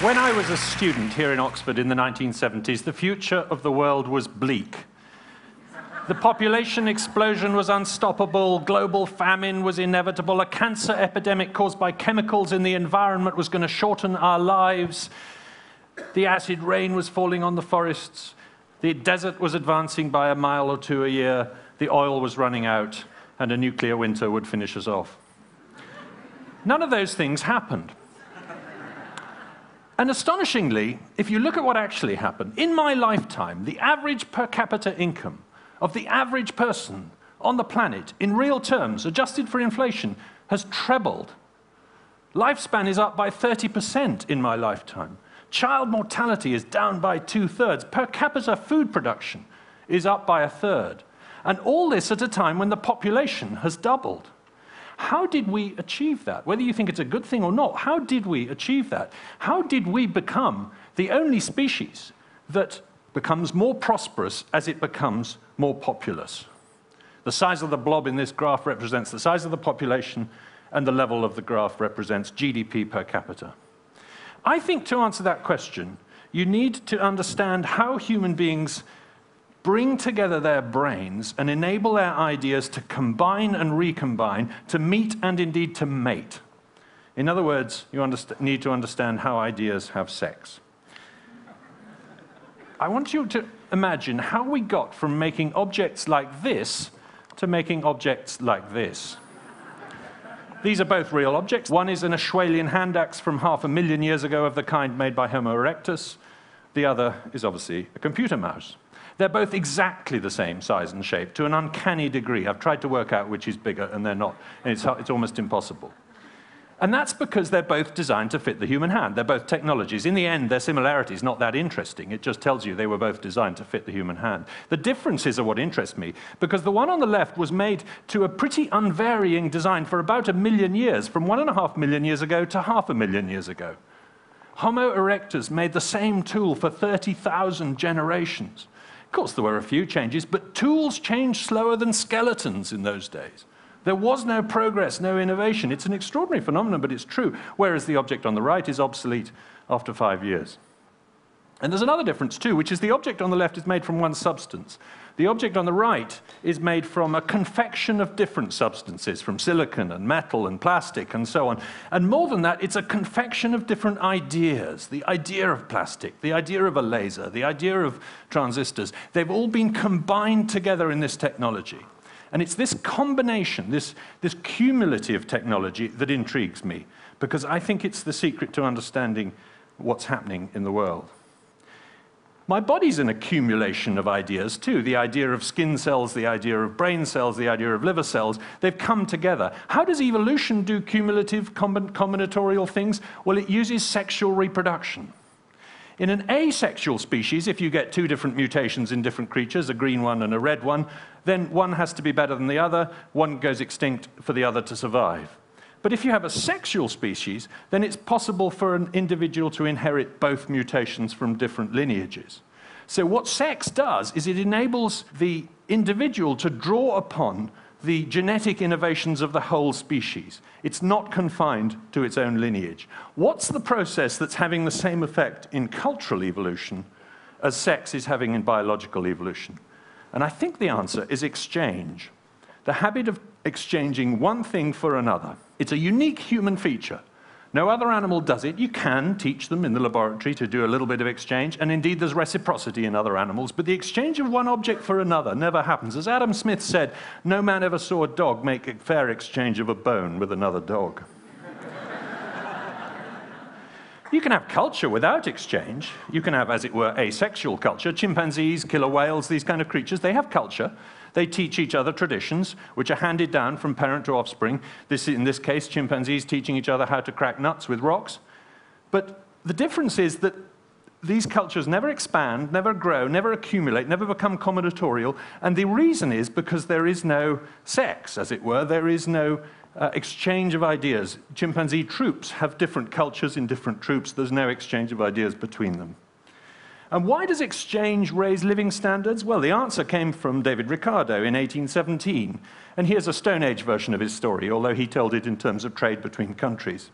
When I was a student here in Oxford in the 1970s, the future of the world was bleak. The population explosion was unstoppable, global famine was inevitable, a cancer epidemic caused by chemicals in the environment was going to shorten our lives, the acid rain was falling on the forests, the desert was advancing by a mile or two a year, the oil was running out, and a nuclear winter would finish us off. None of those things happened. And astonishingly, if you look at what actually happened, in my lifetime, the average per capita income of the average person on the planet, in real terms, adjusted for inflation, has trebled. Lifespan is up by 30% in my lifetime. Child mortality is down by 2/3. Per capita food production is up by 1/3. And all this at a time when the population has doubled. How did we achieve that? Whether you think it's a good thing or not, how did we achieve that? How did we become the only species that becomes more prosperous as it becomes more populous? The size of the blob in this graph represents the size of the population, and the level of the graph represents GDP per capita. I think to answer that question, you need to understand how human beings bring together their brains and enable their ideas to combine and recombine, to meet and indeed to mate. In other words, you need to understand how ideas have sex. I want you to imagine how we got from making objects like this to making objects like this. These are both real objects. One is an Ashwalian hand axe from 500,000 years ago of the kind made by Homo erectus. The other is obviously a computer mouse. They're both exactly the same size and shape, to an uncanny degree. I've tried to work out which is bigger, and they're not. And it's almost impossible. And that's because they're both designed to fit the human hand. They're both technologies. In the end, their similarity is not that interesting. It just tells you they were both designed to fit the human hand. The differences are what interest me, because the one on the left was made to a pretty unvarying design for about 1 million years, from 1.5 million years ago to 500,000 years ago. Homo erectus made the same tool for 30,000 generations. Of course, there were a few changes, but tools changed slower than skeletons in those days. There was no progress, no innovation. It's an extraordinary phenomenon, but it's true, whereas the object on the right is obsolete after 5 years. And there's another difference, too, which is the object on the left is made from one substance. The object on the right is made from a confection of different substances, from silicon and metal and plastic and so on. And more than that, it's a confection of different ideas. The idea of plastic, the idea of a laser, the idea of transistors. They've all been combined together in this technology. And it's this combination, this cumulative technology that intrigues me, because I think it's the secret to understanding what's happening in the world. My body's an accumulation of ideas, too. The idea of skin cells, the idea of brain cells, the idea of liver cells, they've come together. How does evolution do cumulative combinatorial things? Well, it uses sexual reproduction. In an asexual species, if you get 2 different mutations in different creatures, a green one and a red one, then one has to be better than the other, one goes extinct for the other to survive. But if you have a sexual species, then it's possible for an individual to inherit both mutations from different lineages. So what sex does is it enables the individual to draw upon the genetic innovations of the whole species. It's not confined to its own lineage. What's the process that's having the same effect in cultural evolution as sex is having in biological evolution? And I think the answer is exchange. The habit of exchanging one thing for another. It's a unique human feature. No other animal does it. You can teach them in the laboratory to do a little bit of exchange, and indeed there's reciprocity in other animals, but the exchange of one object for another never happens. As Adam Smith said, no man ever saw a dog make a fair exchange of a bone with another dog. You can have culture without exchange. You can have, as it were, asexual culture. Chimpanzees, killer whales, these kind of creatures, they have culture. They teach each other traditions, which are handed down from parent to offspring. In this case, chimpanzees teaching each other how to crack nuts with rocks. But the difference is that these cultures never expand, never grow, never accumulate, never become combinatorial. And the reason is because there is no sex, as it were. There is no exchange of ideas. Chimpanzee troops have different cultures in different troops. There's no exchange of ideas between them. And why does exchange raise living standards? Well, the answer came from David Ricardo in 1817. And here's a Stone Age version of his story, although he told it in terms of trade between countries.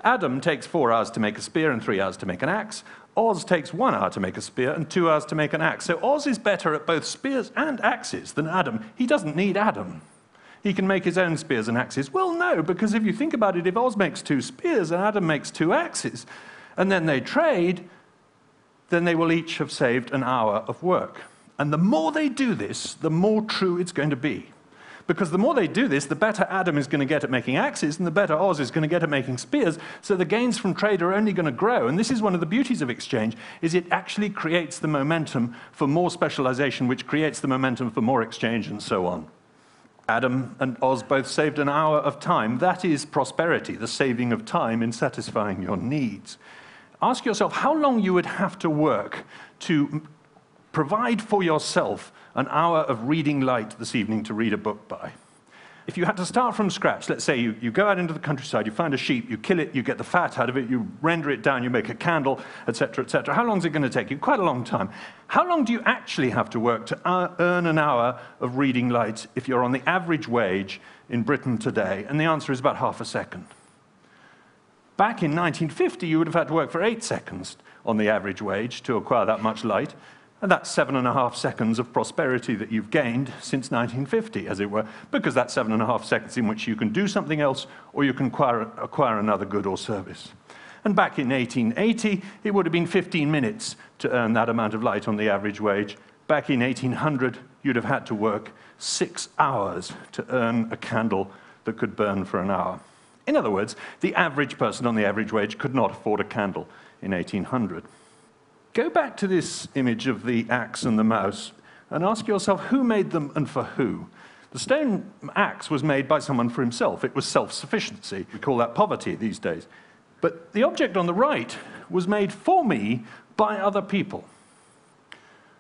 Adam takes 4 hours to make a spear and 3 hours to make an axe. Oz takes 1 hour to make a spear and 2 hours to make an axe. So Oz is better at both spears and axes than Adam. He doesn't need Adam. He can make his own spears and axes. Well, no, because if you think about it, if Oz makes 2 spears and Adam makes 2 axes, and then they trade, then they will each have saved an hour of work. And the more they do this, the more true it's going to be. Because the more they do this, the better Adam is going to get at making axes, and the better Oz is going to get at making spears, so the gains from trade are only going to grow. And this is one of the beauties of exchange, is it actually creates the momentum for more specialization, which creates the momentum for more exchange, and so on. Adam and Oz both saved an hour of time. That is prosperity, the saving of time in satisfying your needs. Ask yourself how long you would have to work to provide for yourself an hour of reading light this evening to read a book by. If you had to start from scratch, let's say you go out into the countryside, you find a sheep, you kill it, you get the fat out of it, you render it down, you make a candle, etc., etc. How long is it going to take you? Quite a long time. How long do you actually have to work to earn an hour of reading light if you're on the average wage in Britain today? And the answer is about half a second. Back in 1950, you would have had to work for 8 seconds on the average wage to acquire that much light. And that's 7.5 seconds of prosperity that you've gained since 1950, as it were, because that's 7.5 seconds in which you can do something else or you can acquire another good or service. And back in 1880, it would have been 15 minutes to earn that amount of light on the average wage. Back in 1800, you'd have had to work 6 hours to earn a candle that could burn for an hour. In other words, the average person on the average wage could not afford a candle in 1800. Go back to this image of the axe and the mouse and ask yourself who made them and for who. The stone axe was made by someone for himself. It was self-sufficiency. We call that poverty these days. But the object on the right was made for me by other people.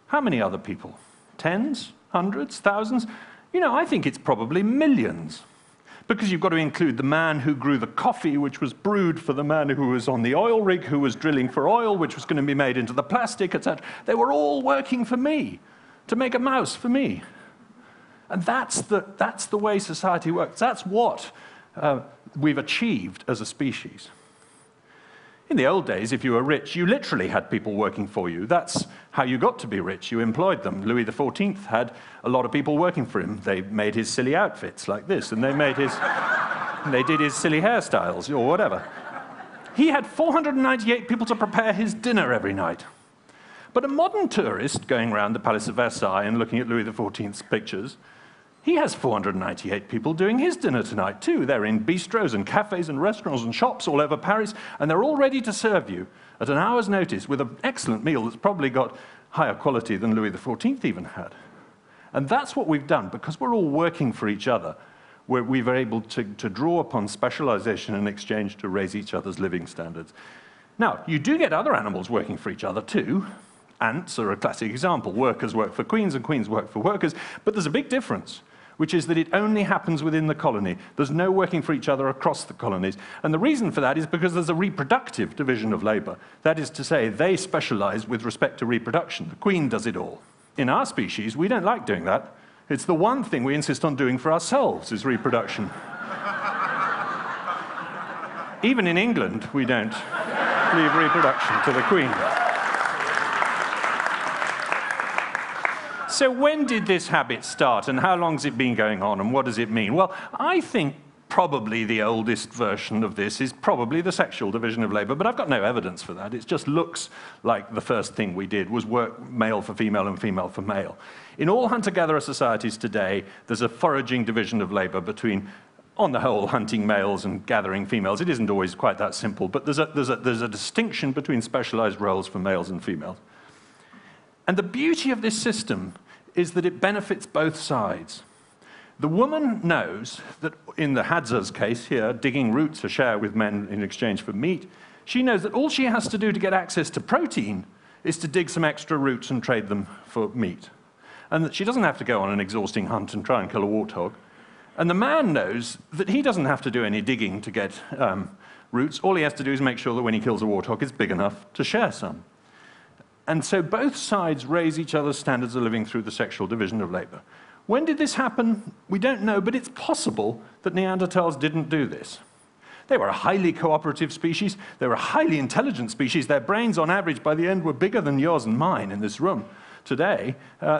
How many other people? Tens? Hundreds? Thousands? You know, I think it's probably millions. Because you've got to include the man who grew the coffee, which was brewed for the man who was on the oil rig, who was drilling for oil, which was going to be made into the plastic, etc. They were all working for me, to make a mouse for me. And that's the way society works. That's what we've achieved as a species. In the old days, if you were rich, you literally had people working for you. That's how you got to be rich. You employed them. Louis XIV had a lot of people working for him. They made his silly outfits like this, and they did his silly hairstyles or whatever. He had 498 people to prepare his dinner every night. But a modern tourist going around the Palace of Versailles and looking at Louis XIV's pictures, he has 498 people doing his dinner tonight, too. They're in bistros and cafes and restaurants and shops all over Paris, and they're all ready to serve you at an hour's notice with an excellent meal that's probably got higher quality than Louis XIV even had. And that's what we've done, because we're all working for each other, where we've been able to draw upon specialization and exchange to raise each other's living standards. Now, you do get other animals working for each other, too. Ants are a classic example. Workers work for queens, and queens work for workers. But there's a big difference, which is that it only happens within the colony. There's no working for each other across the colonies. And the reason for that is because there's a reproductive division of labor. That is to say, they specialize with respect to reproduction. The queen does it all. In our species, we don't like doing that. It's the one thing we insist on doing for ourselves, is reproduction. Even in England, we don't leave reproduction to the queen. So when did this habit start, and how long has it been going on, and what does it mean? Well, I think probably the oldest version of this is probably the sexual division of labor, but I've got no evidence for that. It just looks like the first thing we did was work male for female and female for male. In all hunter-gatherer societies today, there's a foraging division of labor between, on the whole, hunting males and gathering females. It isn't always quite that simple, but there's a distinction between specialized roles for males and females. And the beauty of this system is that it benefits both sides. The woman knows that, in the Hadzas case here, digging roots to share with men in exchange for meat, she knows that all she has to do to get access to protein is to dig some extra roots and trade them for meat. And that she doesn't have to go on an exhausting hunt and try and kill a warthog. And the man knows that he doesn't have to do any digging to get roots. All he has to do is make sure that when he kills a warthog, it's big enough to share some. And so both sides raise each other's standards of living through the sexual division of labor. When did this happen? We don't know, but it's possible that Neanderthals didn't do this. They were a highly cooperative species. They were a highly intelligent species. Their brains, on average, by the end, were bigger than yours and mine in this room today.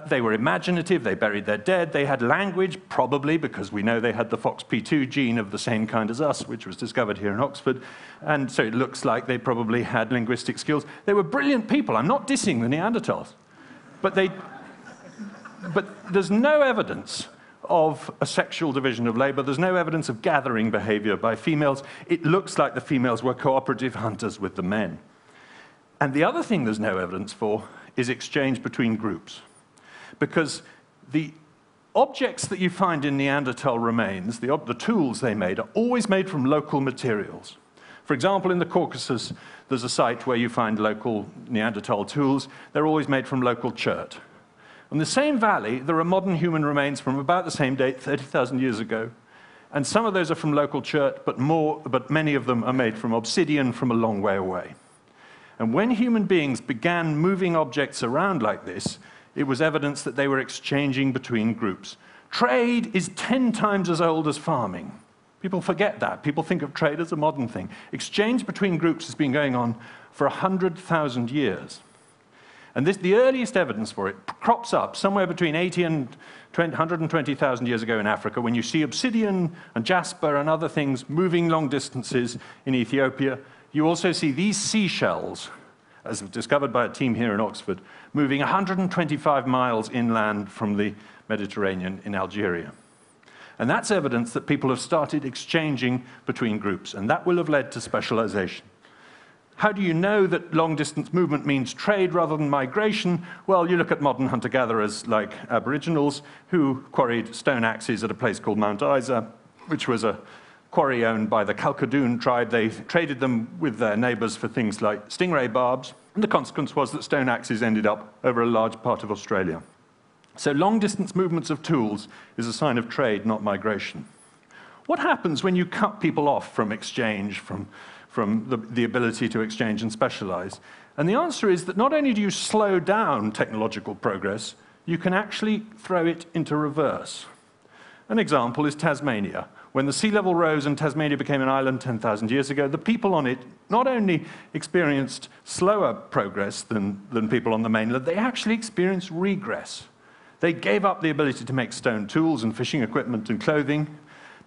They were imaginative. They buried their dead. They had language, probably because we know they had the FOXP2 gene of the same kind as us, which was discovered here in Oxford. And so it looks like they probably had linguistic skills. They were brilliant people. I'm not dissing the Neanderthals. But there's no evidence of a sexual division of labor. There's no evidence of gathering behavior by females. It looks like the females were cooperative hunters with the men. And the other thing there's no evidence for is exchange between groups. Because the objects that you find in Neanderthal remains, the tools they made, are always made from local materials. For example, in the Caucasus, there's a site where you find local Neanderthal tools. They're always made from local chert. In the same valley, there are modern human remains from about the same date, 30,000 years ago. And some of those are from local chert, but many of them are made from obsidian from a long way away. And when human beings began moving objects around like this, it was evidence that they were exchanging between groups. Trade is 10 times as old as farming. People forget that. People think of trade as a modern thing. Exchange between groups has been going on for 100,000 years. And the earliest evidence for it crops up somewhere between 80 and 120,000 years ago in Africa, when you see obsidian and jasper and other things moving long distances in Ethiopia. You also see these seashells, as discovered by a team here in Oxford, moving 125 miles inland from the Mediterranean in Algeria. And that's evidence that people have started exchanging between groups, and that will have led to specialization. How do you know that long-distance movement means trade rather than migration? Well, you look at modern hunter-gatherers like Aboriginals who quarried stone axes at a place called Mount Isa, which was a quarry owned by the Kalkadoon tribe. They traded them with their neighbors for things like stingray barbs, and the consequence was that stone axes ended up over a large part of Australia. So long-distance movements of tools is a sign of trade, not migration. What happens when you cut people off from exchange, from the ability to exchange and specialize? And the answer is that not only do you slow down technological progress, you can actually throw it into reverse. An example is Tasmania. When the sea level rose and Tasmania became an island 10,000 years ago, the people on it not only experienced slower progress than people on the mainland, they actually experienced regress. They gave up the ability to make stone tools and fishing equipment and clothing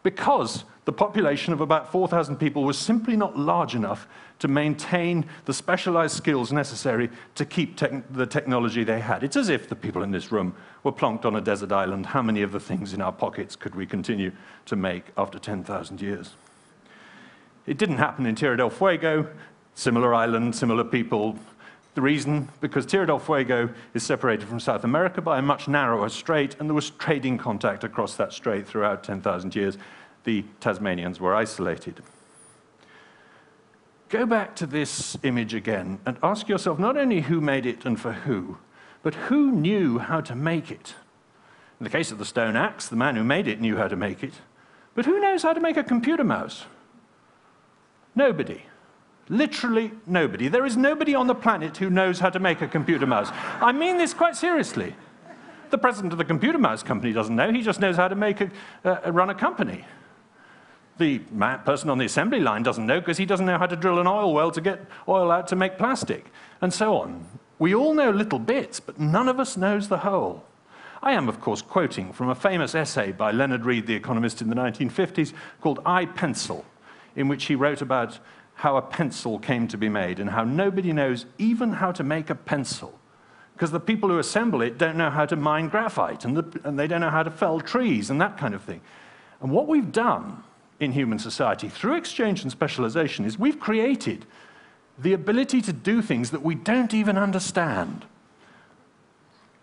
because the population of about 4,000 people was simply not large enough to maintain the specialized skills necessary to keep the technology they had. It's as if the people in this room were plonked on a desert island. How many of the things in our pockets could we continue to make after 10,000 years? It didn't happen in Tierra del Fuego. Similar island, similar people. The reason? Because Tierra del Fuego is separated from South America by a much narrower strait, and there was trading contact across that strait throughout 10,000 years. The Tasmanians were isolated. Go back to this image again and ask yourself not only who made it and for who, but who knew how to make it. In the case of the stone axe, the man who made it knew how to make it. But who knows how to make a computer mouse? Nobody. Literally nobody. There is nobody on the planet who knows how to make a computer mouse. I mean this quite seriously. The president of the computer mouse company doesn't know. He just knows how to run a company. The person on the assembly line doesn't know because he doesn't know how to drill an oil well to get oil out to make plastic, and so on. We all know little bits, but none of us knows the whole. I am, of course, quoting from a famous essay by Leonard Read, the economist in the 1950s, called I, Pencil, in which he wrote about how a pencil came to be made and how nobody knows even how to make a pencil, because the people who assemble it don't know how to mine graphite, and they don't know how to fell trees and that kind of thing. And what we've done in human society through exchange and specialization is we've created the ability to do things that we don't even understand.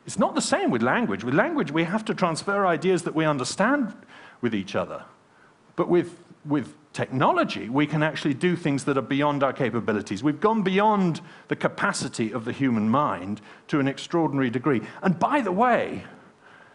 It's not the same with language. With language, we have to transfer ideas that we understand with each other. But with technology, we can actually do things that are beyond our capabilities. We've gone beyond the capacity of the human mind to an extraordinary degree. And by the way,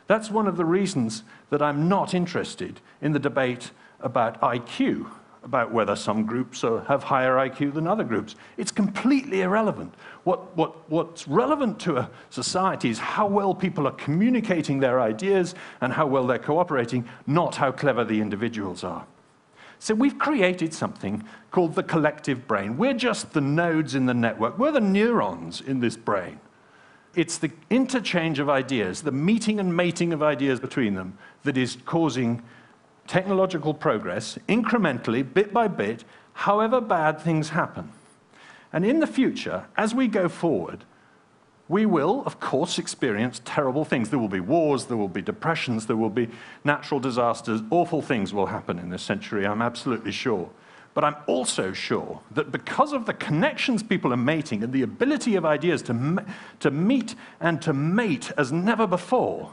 That's one of the reasons that I'm not interested in the debate about IQ, about whether some groups have higher IQ than other groups. It's completely irrelevant. What's relevant to a society is how well people are communicating their ideas and how well they're cooperating, not how clever the individuals are. So we've created something called the collective brain. We're just the nodes in the network. We're the neurons in this brain. It's the interchange of ideas, the meeting and mating of ideas between them, that is causing technological progress, incrementally, bit by bit, however bad things happen. And in the future, as we go forward, we will, of course, experience terrible things. There will be wars, there will be depressions, there will be natural disasters. Awful things will happen in this century, I'm absolutely sure. But I'm also sure that because of the connections people are making and the ability of ideas to meet and to mate as never before,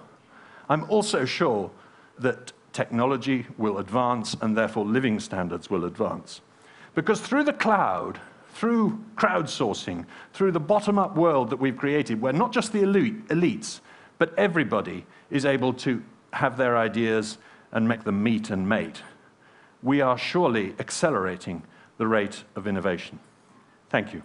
I'm also sure that technology will advance and therefore living standards will advance. Because through the cloud, through crowdsourcing, through the bottom-up world that we've created, where not just the elites, but everybody is able to have their ideas and make them meet and mate, we are surely accelerating the rate of innovation. Thank you.